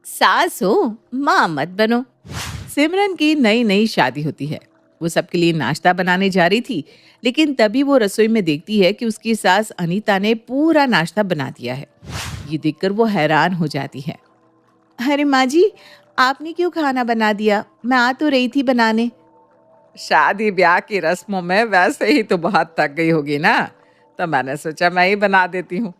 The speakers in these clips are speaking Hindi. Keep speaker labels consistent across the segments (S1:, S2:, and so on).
S1: सास हो, माँ मत बनो। सिमरन की नई नई शादी होती है। वो सबके लिए नाश्ता बनाने जा रही थी, लेकिन तभी वो रसोई में देखती है कि उसकी सास अनीता ने पूरा नाश्ता बना दिया है। ये देखकर वो हैरान हो जाती है। अरे माँ जी, आपने क्यों खाना बना दिया? मैं आ तो रही थी बनाने।
S2: शादी ब्याह की रस्मों में वैसे ही तो बहुत थक गई होगी ना, तो मैंने सोचा मैं ही बना देती हूँ।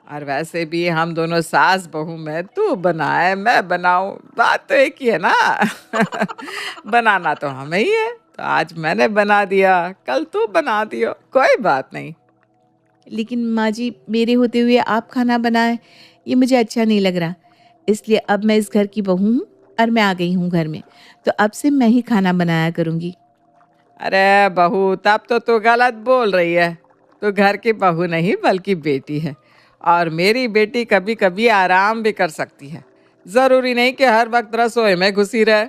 S2: और वैसे भी हम दोनों सास बहू में तू बनाए मैं बनाऊं, बात तो एक ही है ना। बनाना तो हमें ही है, तो आज मैंने बना दिया, कल तू बना दियो, कोई बात नहीं।
S1: लेकिन माँ जी, मेरे होते हुए आप खाना बनाए, ये मुझे अच्छा नहीं लग रहा। इसलिए अब मैं इस घर की बहू हूँ और मैं आ गई हूँ घर में, तो अब से मैं ही खाना बनाया करूँगी।
S2: अरे बहू, तब तो तू गलत बोल रही है। तू घर की बहू नहीं बल्कि बेटी है, और मेरी बेटी कभी कभी आराम भी कर सकती है। जरूरी नहीं कि हर वक्त रसोई में घुसी रहे।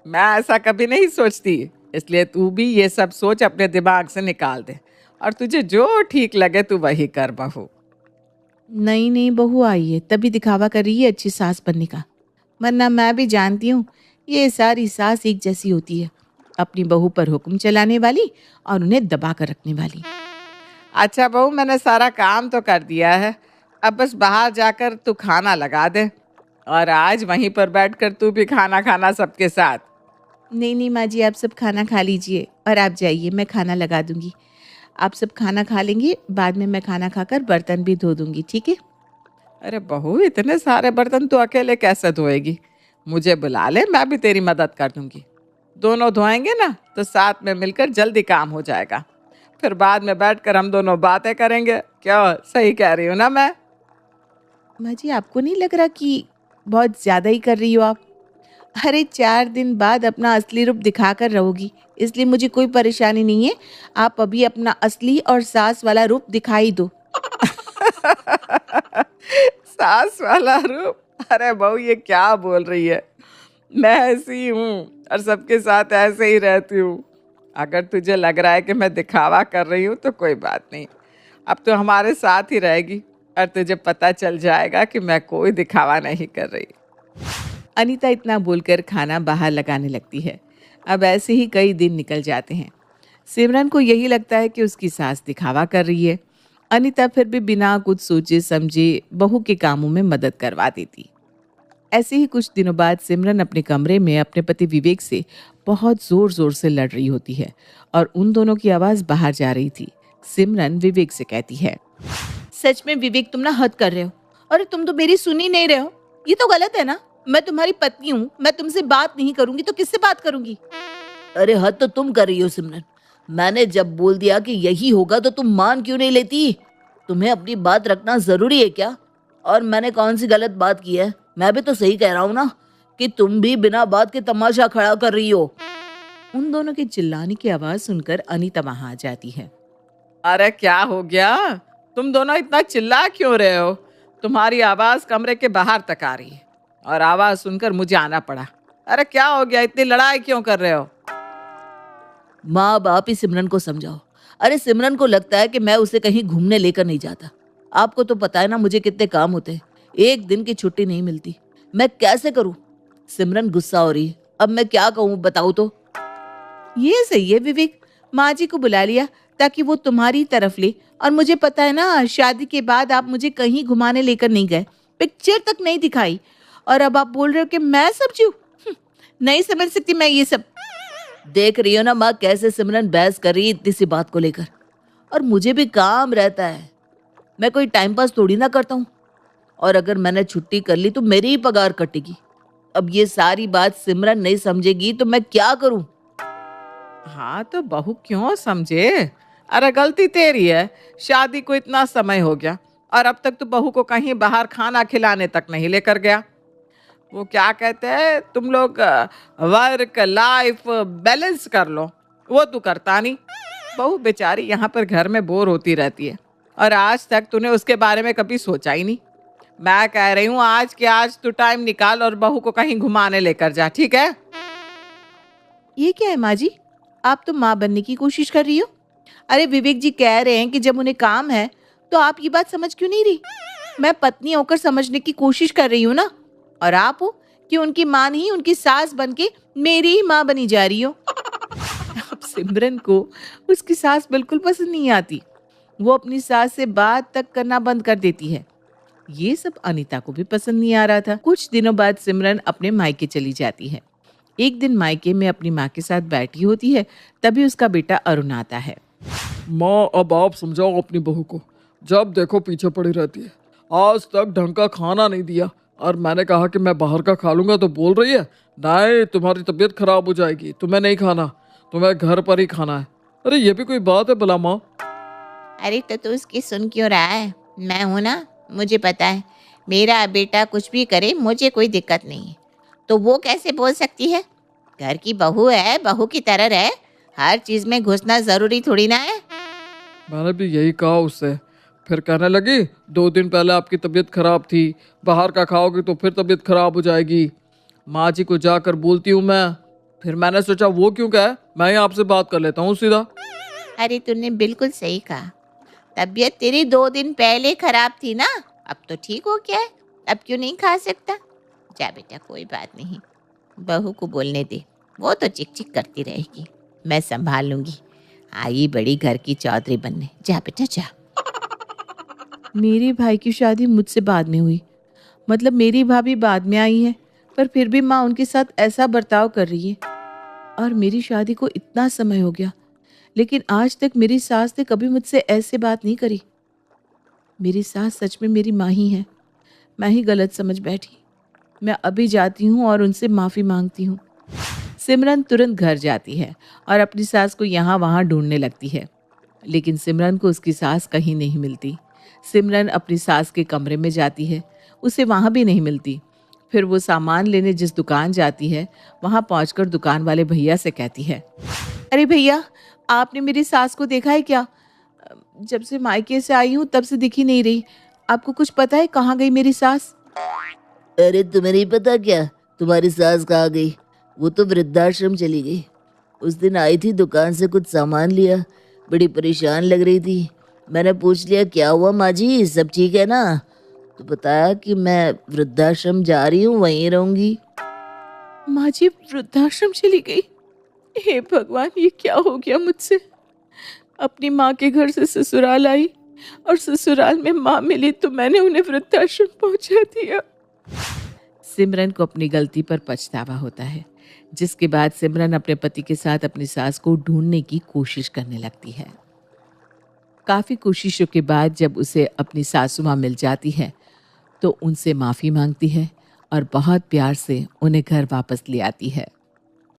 S2: मैं ऐसा कभी नहीं सोचती। इसलिए तू भी ये सब सोच अपने दिमाग से निकाल दे, और तुझे जो ठीक लगे तू वही कर बहू।
S1: नई नई बहू आई है तभी दिखावा कर रही है अच्छी सास बनने का, वरना मैं भी जानती हूँ ये सारी सास एक जैसी होती है, अपनी बहू पर हुक्म चलाने वाली और उन्हें दबा कर रखने वाली।
S2: अच्छा बहू, मैंने सारा काम तो कर दिया है। अब बस बाहर जाकर तू खाना लगा दे, और आज वहीं पर बैठकर तू भी खाना खाना सबके साथ।
S1: नहीं नहीं माँ जी, आप सब खाना खा लीजिए और आप जाइए, मैं खाना लगा दूंगी। आप सब खाना खा लेंगे, बाद में मैं खाना खाकर बर्तन भी धो दूंगी, ठीक है?
S2: अरे बहू, इतने सारे बर्तन तू अकेले कैसे धोएगी? मुझे बुला ले, मैं भी तेरी मदद कर दूंगी। दोनों धोएंगे ना तो साथ में मिलकर जल्दी काम हो जाएगा। फिर बाद में बैठकर हम दोनों बातें करेंगे। क्या सही कह रही हूँ ना मैं?
S1: माँ जी, आपको नहीं लग रहा कि बहुत ज़्यादा ही कर रही हो आप? अरे 4 दिन बाद अपना असली रूप दिखाकर रहोगी, इसलिए मुझे कोई परेशानी नहीं है। आप अभी अपना असली और सास वाला रूप दिखाई दो।
S2: सास वाला रूप? अरे बहू, ये क्या बोल रही है? मैं ऐसी हूँ और सबके साथ ऐसे ही रहती हूँ। अगर तुझे लग रहा है कि मैं दिखावा कर रही हूँ तो कोई बात नहीं। अब तो हमारे साथ ही रहेगी, और तुझे पता चल जाएगा कि मैं कोई दिखावा नहीं कर रही।
S1: अनीता इतना बोलकर खाना बाहर लगाने लगती है। अब ऐसे ही कई दिन निकल जाते हैं। सिमरन को यही लगता है कि उसकी सास दिखावा कर रही है। अनीता फिर भी बिना कुछ सोचे समझे बहू के कामों में मदद करवा देती। ऐसे ही कुछ दिनों बाद सिमरन अपने कमरे में अपने पति विवेक से बहुत जोर जोर से लड़ रही होती है और उन दोनों की आवाज बाहर जा रही थी। सिमरन विवेक से कहती है, सच में विवेक, तुम ना हद कर रहे हो। अरे तुम तो मेरी सुन ही नहीं रहे हो। ये तो गलत है ना। मैं तुम्हारी पत्नी हूँ, मैं तुमसे बात नहीं करूंगी तो किससे बात करूंगी?
S3: अरे हद तो तुम कर रही हो सिमरन। मैंने जब बोल दिया कि यही होगा तो तुम मान क्यों नहीं लेती? तुम्हें अपनी बात रखना जरूरी है क्या? और मैंने कौन सी गलत बात की है? मैं भी तो सही कह रहा हूँ ना, कि तुम भी बिना बात के तमाशा खड़ा कर रही हो।
S1: उन दोनों के चिल्लाने की आवाज सुनकर अनीता वहां आ जाती है।
S2: अरे क्या हो गया? तुम दोनों इतना चिल्ला क्यों रहे हो? तुम्हारी आवाज कमरे के बाहर तक आ रही है, और आवाज सुनकर मुझे आना पड़ा। अरे क्या हो गया? इतनी लड़ाई क्यों कर रहे हो?
S3: माँ बाप ही सिमरन को समझाओ। अरे सिमरन को लगता है कि मैं उसे कहीं घूमने लेकर नहीं जाता। आपको तो पता है ना मुझे कितने काम होते हैं, एक दिन की छुट्टी नहीं मिलती। मैं कैसे करूं? सिमरन गुस्सा हो रही है, अब मैं क्या कहूँ बताओ तो।
S1: ये सही है विवेक, माँ जी को बुला लिया ताकि वो तुम्हारी तरफ ले। और मुझे पता है ना, शादी के बाद आप मुझे कहीं घुमाने लेकर नहीं गए, पिक्चर तक नहीं दिखाई, और अब आप बोल रहे हो कि मैं समझू? नहीं समझ सकती मैं ये सब।
S3: देख रही हो ना माँ, कैसे सिमरन बहस कर रही है इतनी सी बात को लेकर। और मुझे भी काम रहता है, मैं कोई टाइम पास थोड़ी ना करता हूँ। और अगर मैंने छुट्टी कर ली तो मेरी ही पगार कटेगी। अब ये सारी बात सिमरन नहीं समझेगी तो मैं क्या करूं?
S2: हाँ तो बहू क्यों समझे? अरे गलती तेरी है। शादी को इतना समय हो गया, और अब तक तो बहू को कहीं बाहर खाना खिलाने तक नहीं लेकर गया। वो क्या कहते हैं, तुम लोग वर्क लाइफ बैलेंस कर लो, वो तू करता नहीं। बहू बेचारी यहाँ पर घर में बोर होती रहती है, और आज तक तूने उसके बारे में कभी सोचा ही नहीं। मैं कह रही हूँ आज के आज तू टाइम निकाल और बहू को कहीं घुमाने लेकर जा, ठीक है?
S1: ये क्या है माँ जी, आप तो माँ बनने की कोशिश कर रही हो। अरे विवेक जी कह रहे हैं कि जब उन्हें काम है तो आप ये बात समझ क्यों नहीं रही? मैं पत्नी होकर समझने की कोशिश कर रही हूँ ना। और आप हो कि उनकी माँ नहीं उनकी सास बन के मेरी ही माँ बनी जा रही हो। अब सिमरन को उसकी सास बिल्कुल पसंद नहीं आती। वो अपनी सास से बात तक करना बंद कर देती है। ये सब अनीता को भी पसंद नहीं आ रहा था। कुछ दिनों बाद सिमरन अपने मायके चली जाती है। एक दिन मायके में अपनी माँ के साथ बैठी होती है, तभी उसका बेटा अरुण आता है।
S2: माँ, अब आप समझाओ अपनी बहू को, जब देखो पीछे पड़ी रहती है। आज तक ढंग का खाना नहीं दिया और मैंने कहा कि मैं बाहर का खा लूंगा तो बोल रही है नहीं, तुम्हारी तबीयत खराब हो जाएगी, तुम्हें नहीं खाना, तुम्हें घर पर ही खाना है। अरे ये भी कोई बात है भला माँ?
S4: अरे तो तू उसकी सुन क्यों रहा है? मैं हूं ना, मुझे पता है। मेरा बेटा कुछ भी करे मुझे कोई दिक्कत नहीं है, तो वो कैसे बोल सकती है? घर की बहू है, बहू की तरह रहे, हर चीज में घुसना जरूरी थोड़ी ना है।
S2: मैंने भी यही कहा उससे, फिर कहने लगी 2 दिन पहले आपकी तबीयत खराब थी, बाहर का खाओगे तो फिर तबीयत खराब हो जाएगी। माँ जी को जाकर बोलती हूँ मैं। फिर मैंने सोचा वो क्यों कहे, मैं ही आपसे बात कर लेता हूँ सीधा।
S4: अरे तूने बिल्कुल सही कहा, तबीयत तेरी 2 दिन पहले खराब थी ना, अब तो ठीक हो गया है, अब क्यों नहीं खा सकता? जा बेटा, कोई बात नहीं, बहू को बोलने दे, वो तो चिक चिक करती रहेगी, मैं संभाल लूंगी। आई बड़ी घर की चौधरी बनने, जा बेटा जा।
S1: मेरे भाई की शादी मुझसे बाद में हुई, मतलब मेरी भाभी बाद में आई है, पर फिर भी माँ उनके साथ ऐसा बर्ताव कर रही है। और मेरी शादी को इतना समय हो गया, लेकिन आज तक मेरी सास ने कभी मुझसे ऐसे बात नहीं करी। मेरी सास सच में मेरी माँ ही है, मैं ही गलत समझ बैठी। मैं अभी जाती हूँ और उनसे माफ़ी मांगती हूँ। सिमरन तुरंत घर जाती है और अपनी सास को यहाँ वहाँ ढूंढने लगती है, लेकिन सिमरन को उसकी सास कहीं नहीं मिलती। सिमरन अपनी सास के कमरे में जाती है, उसे वहाँ भी नहीं मिलती। फिर वो सामान लेने जिस दुकान जाती है, वहाँ पहुँचकर दुकान वाले भैया से कहती है, अरे भैया, आपने मेरी सास को देखा है क्या? जब से मायके से आई हूँ तब से दिखी नहीं रही। आपको कुछ पता है कहाँ गई मेरी सास?
S3: अरे तुम्हें नहीं पता क्या तुम्हारी सास कहाँ गई? वो तो वृद्धाश्रम चली गई। उस दिन आई थी, दुकान से कुछ सामान लिया, बड़ी परेशान लग रही थी। मैंने पूछ लिया क्या हुआ माँ जी, सब ठीक है ना? तो बताया कि मैं वृद्धाश्रम जा रही हूँ, वहीं रहूंगी।
S1: माँ जी वृद्धाश्रम चली गई? हे भगवान, ये क्या हो गया मुझसे? अपनी माँ के घर से ससुराल आई और ससुराल में माँ मिली तो मैंने उन्हें वृद्धाश्रम पहुंचा दिया। सिमरन को अपनी गलती पर पछतावा होता है, जिसके बाद सिमरन अपने पति के साथ अपनी सास को ढूंढने की कोशिश करने लगती है। काफ़ी कोशिशों के बाद जब उसे अपनी सासू माँ मिल जाती है तो उनसे माफ़ी मांगती है और बहुत प्यार से उन्हें घर वापस ले आती है।